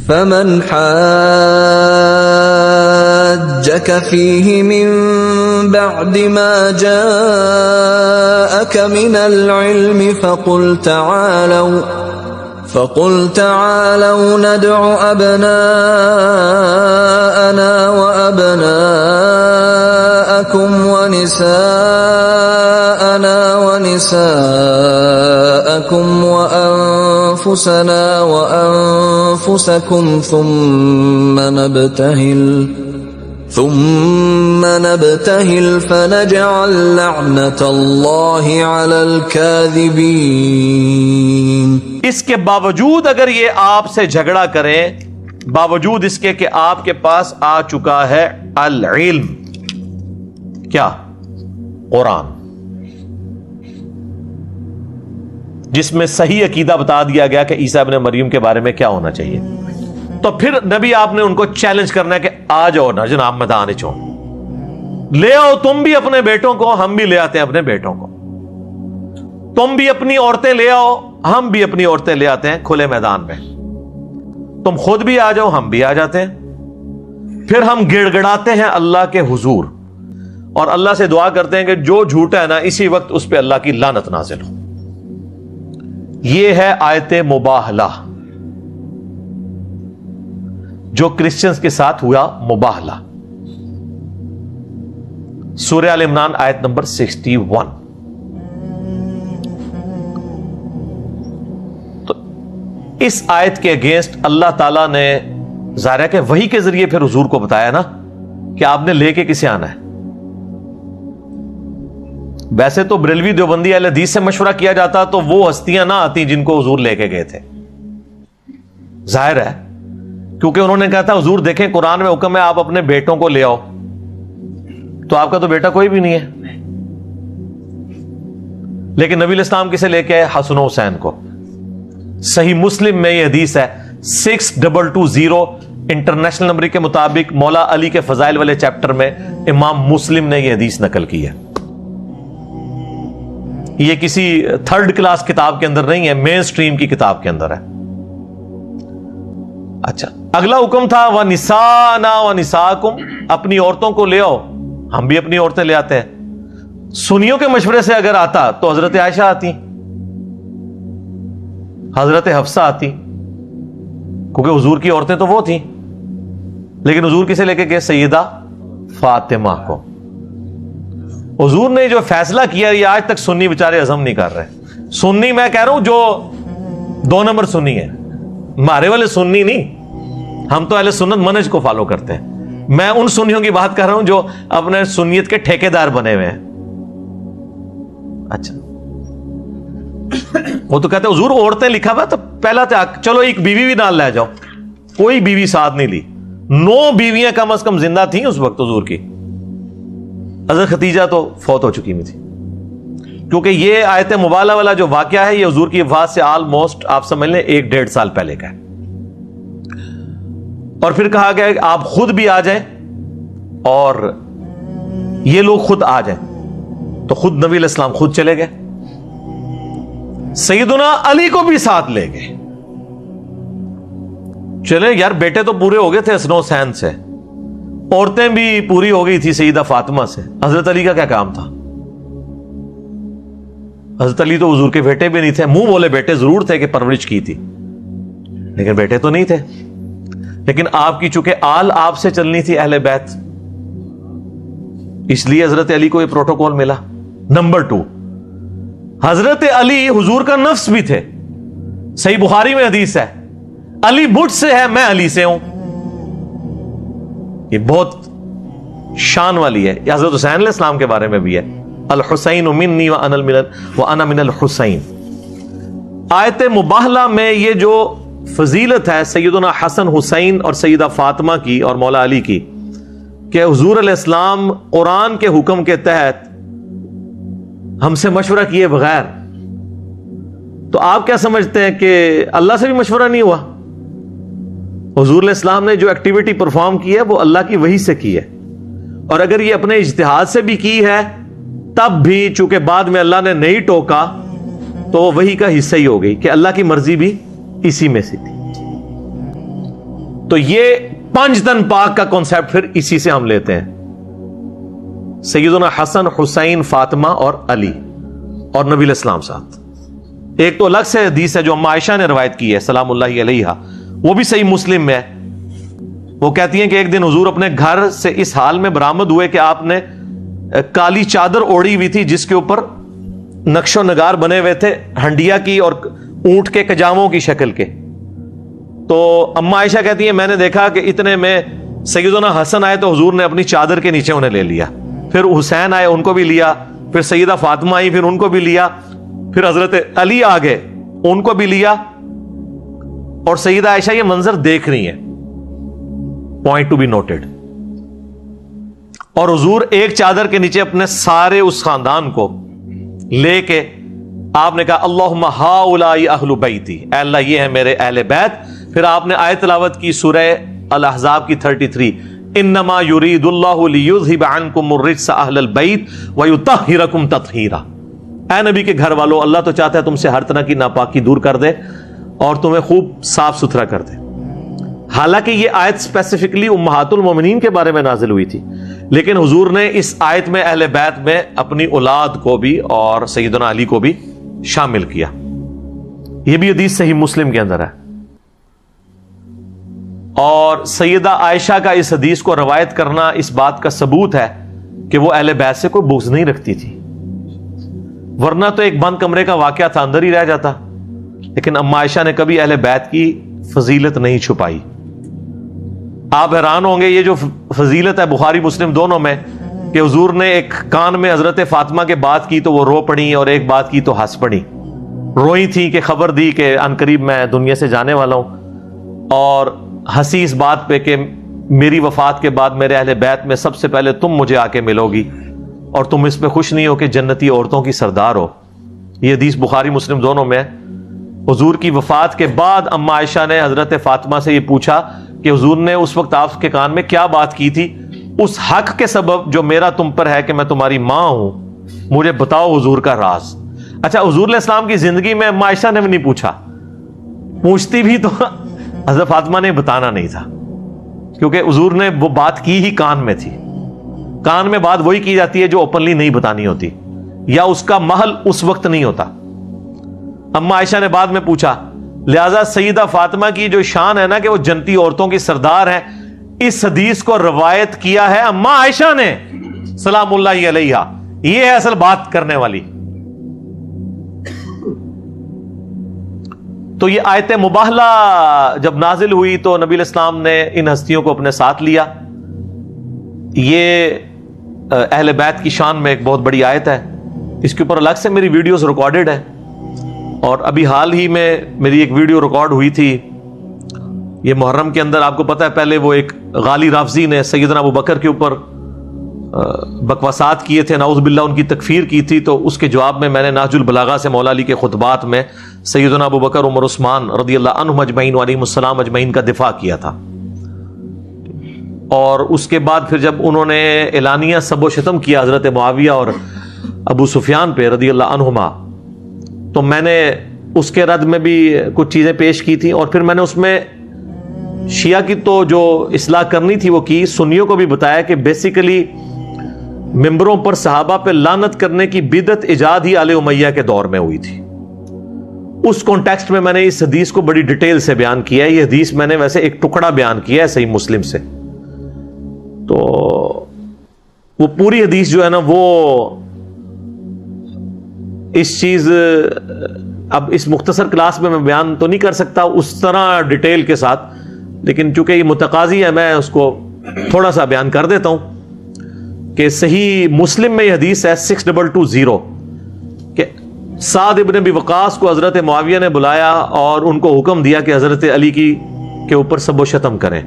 فمن حاجك فيه من بعد ما جاءك من العلم فقل تعالوا ندع أبناءنا وأبناءكم ونساءنا ونساءكم وأنفسنا وأنفسكم ثم نبتهل فنجعل لعنة الله على الكاذبين۔ اس کے باوجود اگر یہ آپ سے جھگڑا کریں، باوجود اس کے کہ آپ کے پاس آ چکا ہے العلم، کیا؟ قرآن، جس میں صحیح عقیدہ بتا دیا گیا کہ عیسیٰ ابن مریم کے بارے میں کیا ہونا چاہیے، تو پھر نبی آپ نے ان کو چیلنج کرنا ہے کہ آ جاؤ نا جناب میدان چوں، لے آؤ تم بھی اپنے بیٹوں کو، ہم بھی لے آتے ہیں اپنے بیٹوں کو، تم بھی اپنی عورتیں لے آؤ، ہم بھی اپنی عورتیں لے آتے ہیں کھلے میدان میں، تم خود بھی آ جاؤ، ہم بھی آ جاتے ہیں، پھر ہم گڑ گڑاتے ہیں اللہ کے حضور اور اللہ سے دعا کرتے ہیں کہ جو جھوٹا ہے نا اسی وقت اس پہ اللہ کی لعنت نازل ہو۔ یہ ہے آیت مباہلہ، جو کرسچنز کے ساتھ ہوا مباہلہ، سورہ آل عمران آیت نمبر 61۔ تو اس آیت کے اگینسٹ اللہ تعالیٰ نے ظاہر ہے کہ وحی کے ذریعے پھر حضور کو بتایا نا کہ آپ نے لے کے کسے آنا ہے۔ ویسے تو بریلوی دیوبندی اہل حدیث سے مشورہ کیا جاتا تو وہ ہستیاں نہ آتی جن کو حضور لے کے گئے تھے، ظاہر ہے، کیونکہ انہوں نے کہا تھا حضور دیکھیں قرآن میں حکم ہے آپ اپنے بیٹوں کو لے آؤ، تو آپ کا تو بیٹا کوئی بھی نہیں ہے، لیکن نبی الاسلام کسے لے کے آئے؟ حسن و حسین کو۔ صحیح مسلم میں یہ حدیث ہے 6220 انٹرنیشنل نمبر کے مطابق، مولا علی کے فضائل والے چیپٹر میں امام مسلم نے یہ حدیث نقل کی ہے۔ یہ کسی تھرڈ کلاس کتاب کے اندر نہیں ہے، مین سٹریم کی کتاب کے اندر ہے۔ اچھا، اگلا حکم تھا وَنِسَاءَنَا وَنِسَاءَكُمْ، اپنی عورتوں کو لے آؤ، ہم بھی اپنی عورتیں لے آتے ہیں۔ سنیوں کے مشورے سے اگر آتا تو حضرت عائشہ آتی، حضرت حفصہ آتی، کیونکہ حضور کی عورتیں تو وہ تھیں، لیکن حضور کسے لے کے گئے؟ سیدہ فاطمہ کو۔ حضور نے جو فیصلہ کیا یہ آج تک سنی بیچارے ہضم نہیں کر رہے۔ سنی میں کہہ رہا ہوں جو 2 نمبر سنی ہے، ہمارے والے سنی نہیں، ہم تو اہل سنت منہج کو فالو کرتے ہیں۔ میں ان سنیوں کی بات کر رہا ہوں جو اپنے سنیت کے ٹھیکیدار بنے ہوئے ہیں۔ اچھا، وہ تو کہتے ہیں حضور عورتیں لکھا ہوا تو پہلا چلو ایک بیوی بھی نال لے جاؤ، کوئی بیوی ساتھ نہیں لی، 9 بیویاں کم از کم زندہ تھیں اس وقت حضور کی۔ حضرت ختیجہ تو فوت ہو چکی ہوئی تھی، کیونکہ یہ آیت مبالغہ والا جو واقعہ ہے یہ حضور کی وفات سے آلموسٹ آپ سمجھ لیں 1-1.5 سال پہلے کا ہے۔ اور پھر کہا گیا کہ آپ خود بھی آ جائیں اور یہ لوگ خود آ جائیں، تو خود نبی علیہ السلام خود چلے گئے، سیدنا علی کو بھی ساتھ لے گئے۔ چلے یار، بیٹے تو پورے ہو گئے تھے حسن و حسین سے، عورتیں بھی پوری ہو گئی تھی سیدہ فاطمہ سے، حضرت علی کا کیا کام تھا؟ حضرت علی تو حضور کے بیٹے بھی نہیں تھے، منہ بولے بیٹے ضرور تھے کہ پرورش کی تھی، لیکن بیٹے تو نہیں تھے۔ لیکن آپ کی چونکہ آل آپ سے چلنی تھی اہل بیت، اس لیے حضرت علی کو یہ پروٹوکول ملا۔ نمبر 2، حضرت علی حضور کا نفس بھی تھے، صحیح بخاری میں حدیث ہے علی مجھ سے ہے، میں علی سے ہوں، یہ بہت شان والی ہے۔ یہ حضرت حسین علیہ السلام کے بارے میں بھی ہے، الحسین منی وانا من الحسین۔ آیت مباہلہ میں یہ جو فضیلت ہے سیدنا حسن حسین اور سیدہ فاطمہ کی اور مولا علی کی، کہ حضور علیہ السلام قرآن کے حکم کے تحت ہم سے مشورہ کیے بغیر، تو آپ کیا سمجھتے ہیں کہ اللہ سے بھی مشورہ نہیں ہوا؟ حضور علیہ السلام نے جو ایکٹیویٹی پرفارم کی ہے وہ اللہ کی وحی سے کی ہے، اور اگر یہ اپنے اجتہاد سے بھی کی ہے تب بھی چونکہ بعد میں اللہ نے نہیں ٹوکا تو وہ وحی کا حصہ ہی ہو گئی کہ اللہ کی مرضی بھی اسی میں سے تھی۔ تو یہ پنج تن پاک کا کانسیپٹ پھر اسی سے ہم لیتے ہیں. سیدنا حسن، حسین، فاطمہ اور علی اور نبی علیہ السلام ساتھ. ایک تو الگ سے حدیث ہے جو اما عائشہ نے روایت کی ہے سلام اللہ علیہا، وہ بھی صحیح مسلم میں ہے. وہ کہتی ہیں کہ ایک دن حضور اپنے گھر سے اس حال میں برآمد ہوئے کہ آپ نے کالی چادر اوڑھی ہوئی تھی جس کے اوپر نقش و نگار بنے ہوئے تھے ہنڈیا کی اور اونٹ کے کجاموں کی شکل کے. تو اما عائشہ کہتی ہیں میں نے دیکھا کہ اتنے میں سیدنا حسن آئے تو حضور نے اپنی چادر کے نیچے انہیں لے لیا، پھر حسین آئے ان کو بھی لیا، پھر سیدہ فاطمہ آئی پھر ان کو بھی لیا، پھر حضرت علی آ گئے ان کو بھی لیا. اور سیدہ عائشہ یہ منظر دیکھ رہی ہیں، پوائنٹ ٹو بی نوٹڈ. اور حضور ایک چادر کے نیچے اپنے سارے اس خاندان کو لے کے آپ نے کہا اللہم ہؤلاء اہل بیتی، اے اللہ یہ ہے میرے اہل بیت. پھر آپ نے آیت تلاوت کی سورہ الاحزاب کی 33 انما یرید اللہ لیذھب عنکم الرجس اہل البیت ویطہرکم تطہیرا. اے نبی کے گھر والوں، اللہ تو چاہتا ہے تم سے ہر طرح کی ناپاکی دور کر دے اور تمہیں خوب صاف ستھرا کر دے. حالانکہ یہ آیت اسپیسیفکلی امہات المومنین کے بارے میں نازل ہوئی تھی، لیکن حضور نے اس آیت میں اہل بیت میں اپنی اولاد کو بھی اور سیدنا علی کو بھی شامل کیا. یہ بھی حدیث صحیح مسلم کے اندر ہے. اور سیدہ عائشہ کا اس حدیث کو روایت کرنا اس بات کا ثبوت ہے کہ وہ اہل بیت سے کوئی بغض نہیں رکھتی تھی، ورنہ تو ایک بند کمرے کا واقعہ تھا، اندر ہی رہ جاتا. لیکن اما عائشہ نے کبھی اہل بیت کی فضیلت نہیں چھپائی. آپ حیران ہوں گے یہ جو فضیلت ہے بخاری مسلم دونوں میں کہ حضور نے ایک کان میں حضرت فاطمہ کے بات کی تو وہ رو پڑی اور ایک بات کی تو ہنس پڑی. روئی تھی کہ خبر دی کہ عنقریب میں دنیا سے جانے والا ہوں، اور ہنسی اس بات پہ کہ میری وفات کے بعد میرے اہل بیت میں سب سے پہلے تم مجھے آ کے ملو گی اور تم اس پہ خوش نہیں ہو کہ جنتی عورتوں کی سردار ہو. یہ حدیث بخاری مسلم دونوں میں. حضور کی وفات کے بعد اما عائشہ نے حضرت فاطمہ سے یہ پوچھا کہ حضور نے اس وقت آپ کے کان میں کیا بات کی تھی، اس حق کے سبب جو میرا تم پر ہے کہ میں تمہاری ماں ہوں، مجھے بتاؤ حضور کا راز. اچھا، حضور علیہ السلام کی زندگی میں اما عائشہ نے بھی نہیں پوچھا، پوچھتی بھی تو حضرت فاطمہ نے بتانا نہیں تھا، کیونکہ حضور نے وہ بات کی ہی کان میں تھی. کان میں بات وہی کی جاتی ہے جو اوپنلی نہیں بتانی ہوتی یا اس کا محل اس وقت نہیں ہوتا. اما عائشہ نے بعد میں پوچھا، لہذا سیدہ فاطمہ کی جو شان ہے نا کہ وہ جنتی عورتوں کی سردار ہیں، اس حدیث کو روایت کیا ہے اما عائشہ نے سلام اللہ علیہا. یہ ہے اصل بات کرنے والی. تو یہ آیت مباہلہ جب نازل ہوئی تو نبی علیہ السلام نے ان ہستیوں کو اپنے ساتھ لیا. یہ اہل بیت کی شان میں ایک بہت بڑی آیت ہے. اس کے اوپر الگ سے میری ویڈیوز ریکارڈڈ ہے، اور ابھی حال ہی میں میری ایک ویڈیو ریکارڈ ہوئی تھی یہ محرم کے اندر. آپ کو پتہ ہے پہلے وہ ایک غالی رافضی نے سیدنا ابو بکر کے اوپر بکواسات کیے تھے، نعوذ باللہ ان کی تکفیر کی تھی. تو اس کے جواب میں نے نہج البلاغہ سے مولا علی کے خطبات میں سیدنا ابو بکر، عمر، عثمان رضی اللہ عنہم اجمعین وعلیہم السلام اجمعین کا دفاع کیا تھا. اور اس کے بعد پھر جب انہوں نے اعلانیہ سب و شتم کیا حضرت معاویہ اور ابو سفیان پہ رضی اللہ عنہما، تو میں نے اس کے رد میں بھی کچھ چیزیں پیش کی تھی. اور پھر میں نے اس میں شیعہ کی تو جو اصلاح کرنی تھی وہ کی، سنیوں کو بھی بتایا کہ بیسیکلی ممبروں پر صحابہ پہ لعنت کرنے کی بدعت ایجاد ہی آل امیہ کے دور میں ہوئی تھی. اس کانٹیکسٹ میں نے اس حدیث کو بڑی ڈیٹیل سے بیان کیا ہے. یہ حدیث میں نے ویسے ایک ٹکڑا بیان کیا ہے صحیح مسلم سے، تو وہ پوری حدیث جو ہے نا وہ اس چیز اب اس مختصر کلاس میں بیان تو نہیں کر سکتا اس طرح ڈیٹیل کے ساتھ، لیکن چونکہ یہ متقاضی ہے میں اس کو تھوڑا سا بیان کر دیتا ہوں کہ صحیح مسلم میں یہ حدیث ہے 6220 کہ سعد ابن ابی وقاص کو حضرت معاویہ نے بلایا اور ان کو حکم دیا کہ حضرت علی کے اوپر سب و شتم کریں.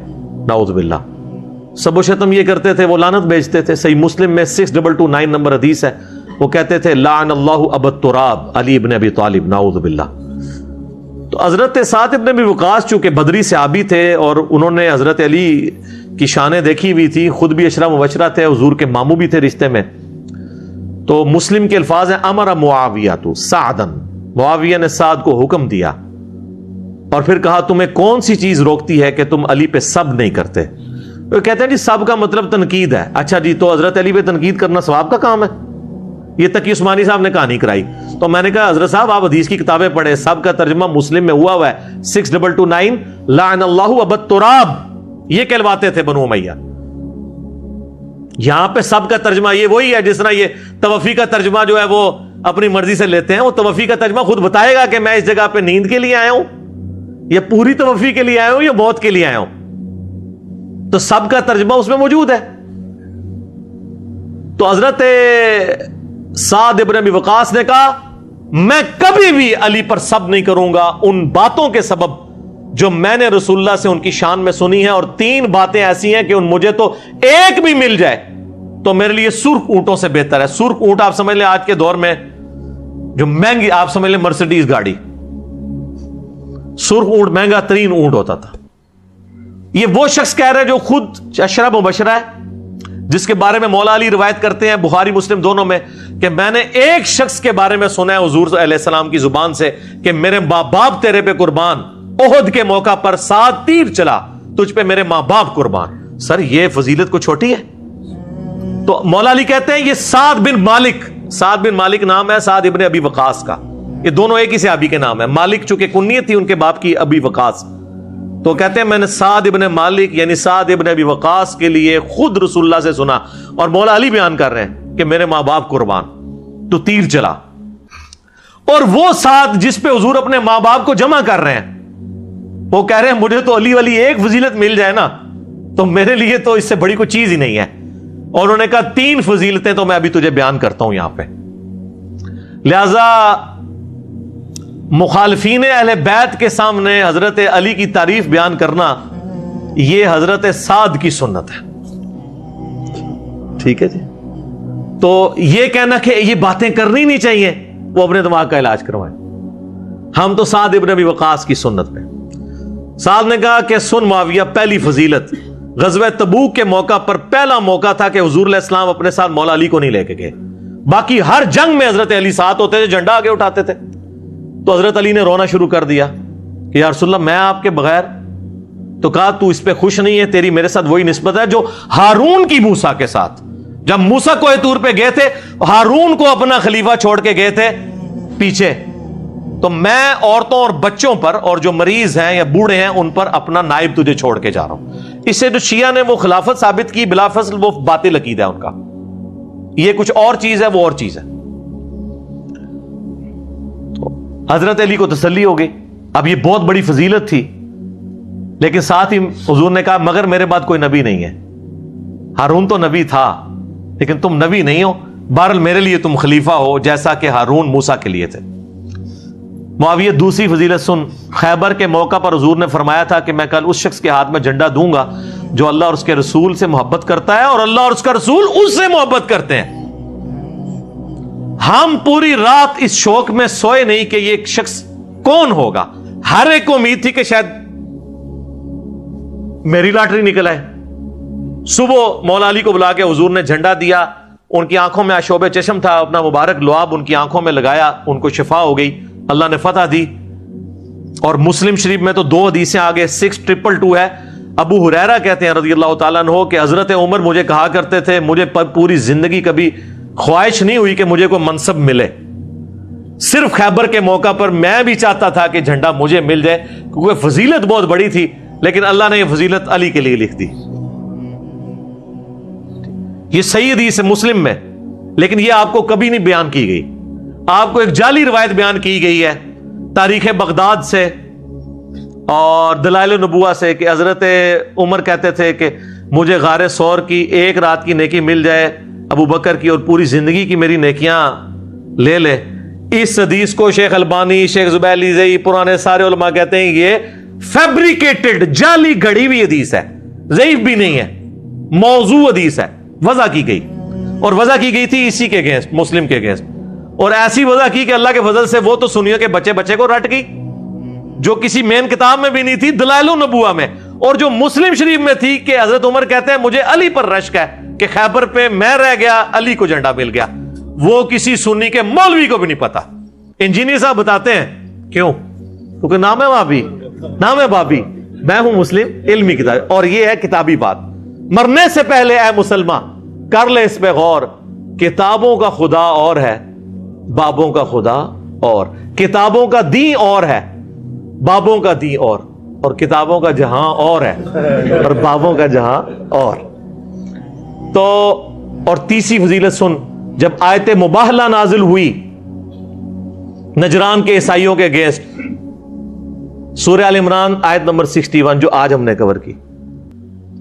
نعوذ باللہ، سب و شتم یہ کرتے تھے، وہ لعنت بھیجتے تھے. صحیح مسلم میں 6229 نمبر حدیث ہے، وہ کہتے تھے لعن اللہ ابا التراب علی ابن ابی طالب. نعوذ باللہ. تو حضرت سعد ابن ابی وقاص چونکہ بدری صحابی تھے اور انہوں نے حضرت علی کی شانیں دیکھی ہوئی تھی، خود بھی اشرا مبشرہ تھے، حضور کے ماموں بھی تھے رشتے میں. تو مسلم کے الفاظ ہیں امر معاویہ تو سعدن، معاویہ نے سعد کو حکم دیا اور پھر کہا تمہیں کون سی چیز روکتی ہے کہ تم علی پہ سب نہیں کرتے؟ وہ کہتے ہیں جی سب کا مطلب تنقید ہے. اچھا جی تو حضرت علی پہ تنقید کرنا ثواب کا کام ہے؟ یہ تقی عثمانی صاحب نے کہانی کرائی. تو میں نے کہا حضرت صاحب آپ حدیث کی کتابیں پڑھیں, سب کا ترجمہ مسلم میں ہوا ہے 6229 لعن اللہ ابا التراب, یہ کہلواتے تھے بنو امیہ. یہاں پہ سب کا ترجمہ یہ وہی ہے جس طرح یہ توفی کا ترجمہ جو ہے وہ اپنی مرضی سے لیتے ہیں. وہ توفی کا ترجمہ خود بتائے گا کہ میں اس جگہ پہ نیند کے لیے آیا ہوں, یا پوری توفی کے لیے آیا ہوں, یا موت کے لیے آیا ہوں. تو سب کا ترجمہ اس میں موجود ہے. تو حضرت سعد ابن ابی وقاص نے کہا میں کبھی بھی علی پر سب نہیں کروں گا ان باتوں کے سبب جو میں نے رسول اللہ سے ان کی شان میں سنی ہے, اور 3 باتیں ایسی ہیں کہ مجھے تو ایک بھی مل جائے تو میرے لیے سرخ اونٹوں سے بہتر ہے. سرخ اونٹ آپ سمجھ لیں آج کے دور میں جو مہنگی, آپ سمجھ لیں مرسیڈیز گاڑی, سرخ اونٹ مہنگا ترین اونٹ ہوتا تھا. یہ وہ شخص کہہ رہے جو خود اشرا مبشرہ ہے, جس کے بارے میں مولا علی روایت کرتے ہیں بخاری مسلم دونوں میں کہ میں نے ایک شخص کے بارے میں سنا ہے حضور علیہ السلام کی زبان سے کہ میرے ماں باپ تیرے پہ قربان, احد کے موقع پر 7 تیر چلا, تجھ پہ میرے ماں باپ قربان. سر یہ فضیلت کو چھوٹی ہے؟ تو مولا علی کہتے ہیں یہ سعد بن مالک نام ہے سعد ابن ابی وقاص کا, یہ دونوں ایک ہی صحابی کے نام ہے. مالک چونکہ کنیت تھی ان کے باپ کی ابی وقاص, تو کہتے ہیں میں نے سعد ابن مالک یعنی سعد ابن ابی وقاص کے لیے خود رسول اللہ سے سنا, اور مولا علی بیان کر رہے ہیں کہ میرے ماں باپ قربان, تو تیر چلا. اور وہ سعد جس پہ حضور اپنے ماں باپ کو جمع کر رہے ہیں, وہ کہہ رہے ہیں مجھے تو علی والی ایک فضیلت مل جائے نا تو میرے لیے تو اس سے بڑی کوئی چیز ہی نہیں ہے. اور انہوں نے کہا 3 فضیلتیں تو میں ابھی تجھے بیان کرتا ہوں یہاں پہ. لہذا مخالفین اہل بیت کے سامنے حضرت علی کی تعریف بیان کرنا یہ حضرت سعد کی سنت ہے. ٹھیک ہے جی. تو یہ کہنا کہ یہ باتیں کرنی نہیں چاہیے, وہ اپنے دماغ کا علاج کروائیں. ہم تو سعد ابن ابی وقاص کی سنت میں. سعد نے کہا کہ سن معاویہ, پہلی فضیلت غزوہ تبوک کے موقع پر پہلا موقع تھا کہ حضور علیہ السلام اپنے ساتھ مولا علی کو نہیں لے کے گئے. باقی ہر جنگ میں حضرت علی ساتھ ہوتے تھے, جھنڈا آگے اٹھاتے تھے. تو حضرت علی نے رونا شروع کر دیا کہ یا رسول اللہ میں آپ کے بغیر. تو کہا تو اس پہ خوش نہیں ہے, تیری میرے ساتھ وہی نسبت ہے جو ہارون کی موسیٰ کے ساتھ. جب موسیٰ کوہ طور پہ گئے تھے ہارون کو اپنا خلیفہ چھوڑ کے گئے تھے پیچھے, تو میں عورتوں اور بچوں پر اور جو مریض ہیں یا بوڑھے ہیں ان پر اپنا نائب تجھے چھوڑ کے جا رہا ہوں. اس سے جو شیعہ نے وہ خلافت ثابت کی بلا فصل, وہ باطل عقیدہ ہے ان کا. یہ کچھ اور چیز ہے, وہ اور چیز ہے. تو حضرت علی کو تسلی ہو گئی. اب یہ بہت بڑی فضیلت تھی, لیکن ساتھ ہی حضور نے کہا مگر میرے بعد کوئی نبی نہیں ہے. ہارون تو نبی تھا لیکن تم نبی نہیں ہو, بہرحال میرے لیے تم خلیفہ ہو جیسا کہ ہارون موسیٰ کے لیے تھے. معاویہ دوسری فضیلت سن. خیبر کے موقع پر حضور نے فرمایا تھا کہ میں کل اس شخص کے ہاتھ میں جھنڈا دوں گا جو اللہ اور اس کے رسول سے محبت کرتا ہے اور اللہ اور اس کا رسول اس سے محبت کرتے ہیں. ہم پوری رات اس شوق میں سوئے نہیں کہ یہ شخص کون ہوگا. ہر ایک کو امید تھی کہ شاید میری لاٹری نکل آئے. صبح مولا علی کو بلا کے حضور نے جھنڈا دیا, ان کی آنکھوں میں آشوب چشم تھا, اپنا مبارک لعاب ان کی آنکھوں میں لگایا, ان کو شفا ہو گئی, اللہ نے فتح دی. اور مسلم شریف میں تو 2 حدیثیں آگے 6222 ہے. ابو ہریرہ کہتے ہیں رضی اللہ تعالیٰ عنہ کہ حضرت عمر مجھے کہا کرتے تھے مجھے پوری زندگی کبھی خواہش نہیں ہوئی کہ مجھے کوئی منصب ملے, صرف خیبر کے موقع پر میں بھی چاہتا تھا کہ جھنڈا مجھے مل جائے کیونکہ فضیلت بہت بڑی تھی, لیکن اللہ نے یہ فضیلت علی کے لیے لکھ دی. یہ صحیح حدیث ہے مسلم میں, لیکن یہ آپ کو کبھی نہیں بیان کی گئی. آپ کو ایک جعلی روایت بیان کی گئی ہے تاریخ بغداد سے اور دلائل النبوہ سے کہ حضرت عمر کہتے تھے کہ مجھے غار ثور کی ایک رات کی نیکی مل جائے ابو بکر کی اور پوری زندگی کی میری نیکیاں لے لے. اس حدیث کو شیخ البانی, شیخ زبیلی زئی, پرانے سارے علماء کہتے ہیں یہ فیبریکیٹڈ جعلی گھڑی ہوئی حدیث ہے, ضعیف بھی نہیں ہے, موضوع حدیث ہے, وضع کی گئی. اور وضع کی گئی تھی اسی کے اگینسٹ, مسلم کے اگینسٹ, اور ایسی وضع کی کہ اللہ کے فضل سے وہ تو سنیے کہ بچے بچے کو رٹ گئی, جو کسی مین کتاب میں بھی نہیں تھی, دلائل النبوہ میں, اور جو مسلم شریف میں تھی کہ حضرت عمر کہتے ہیں مجھے علی پر رشک ہے کہ خیبر پہ میں رہ گیا, علی کو جھنڈا مل گیا. وہ کسی سنی کے مولوی کو بھی نہیں پتا. انجینئر صاحب بتاتے ہیں کیوں, کیونکہ نام ہے وہاں بھی نام ہے بابی، میں ہوں مسلم علمی کتاب، اور یہ ہے کتابی بات۔ مرنے سے پہلے اے مسلمان کر لے اس پہ غور، کتابوں کا خدا اور ہے، بابوں کا خدا اور، کتابوں کا دین اور ہے، بابوں کا دین اور کتابوں کا جہاں اور ہے اور بابوں کا جہاں اور۔ تو اور تیسری فضیلت سن، جب آیت مباہلہ نازل ہوئی نجران کے عیسائیوں کے اگینسٹ، سورہ آل عمران آیت نمبر 61 جو آج ہم نے کور کی،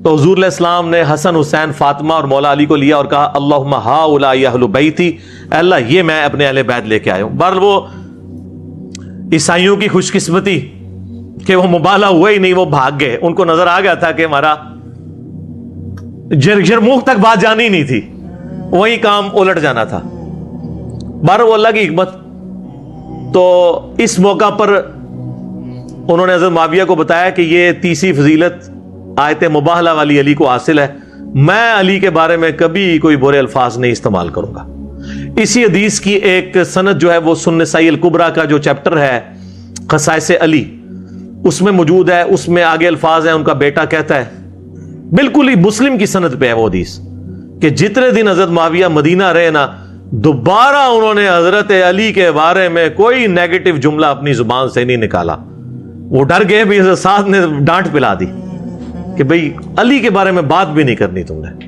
تو حضور علیہ السلام نے حسن، حسین، فاطمہ اور مولا علی کو لیا اور کہا اللہم ہؤلاء اہل بیتی، اے اللہ یہ میں اپنے اہل بیت لے کے آیا ہوں۔ بہرحال وہ عیسائیوں کی خوش قسمتی کہ وہ مبالہ ہوا ہی نہیں، وہ بھاگ گئے، ان کو نظر آ گیا تھا کہ ہمارا جرموخ تک بات جانی نہیں تھی، وہی کام الٹ جانا تھا۔ بہرحال وہ اللہ کی حکمت۔ تو اس موقع پر انہوں نے حضرت معاویہ کو بتایا کہ یہ تیسری فضیلت آیت مباہلہ والی علی کو حاصل ہے، میں علی کے بارے میں کبھی کوئی برے الفاظ نہیں استعمال کروں گا۔ اسی حدیث کی ایک سند جو ہے وہ سنن نسائی الکبریٰ کا جو چیپٹر ہے خصائص علی، اس میں موجود ہے، اس میں آگے الفاظ ہیں، ان کا بیٹا کہتا ہے، بالکل ہی مسلم کی سند پہ ہے وہ حدیث، کہ جتنے دن حضرت معاویہ مدینہ رہے نا، دوبارہ انہوں نے حضرت علی کے بارے میں کوئی نیگیٹو جملہ اپنی زبان سے نہیں نکالا۔ وہ ڈر گئے بھی، حضرت سعد نے ڈانٹ پلا دی کہ بھئی علی کے بارے میں بات بھی نہیں کرنی تم نے۔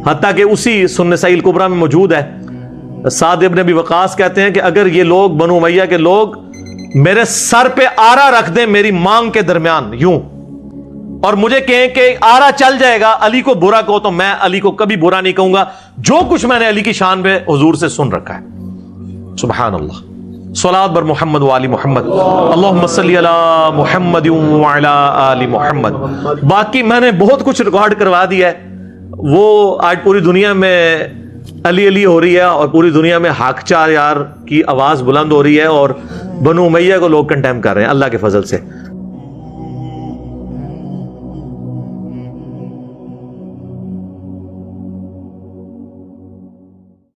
حتیٰ کہ اسی سنن نسائی الکبریٰ میں موجود ہے، سعد ابن ابی وقاص کہتے ہیں کہ اگر یہ لوگ بنو امیہ کے لوگ میرے سر پہ آرا رکھ دیں میری مانگ کے درمیان یوں، اور مجھے کہیں کہ آرا چل جائے گا علی کو برا کہو، تو میں علی کو کبھی برا نہیں کہوں گا، جو کچھ میں نے علی کی شان میں حضور سے سن رکھا ہے۔ سبحان اللہ۔ صلوات بر محمد وآل محمد، اللہم صلی علی محمد وعلی آل محمد۔ باقی میں نے بہت کچھ ریکارڈ کروا دیا ہے، وہ آج پوری دنیا میں علی علی ہو رہی ہے، اور پوری دنیا میں حاق چار یار کی آواز بلند ہو رہی ہے، اور بنو امیہ کو لوگ کنڈیم کر رہے ہیں اللہ کے فضل سے۔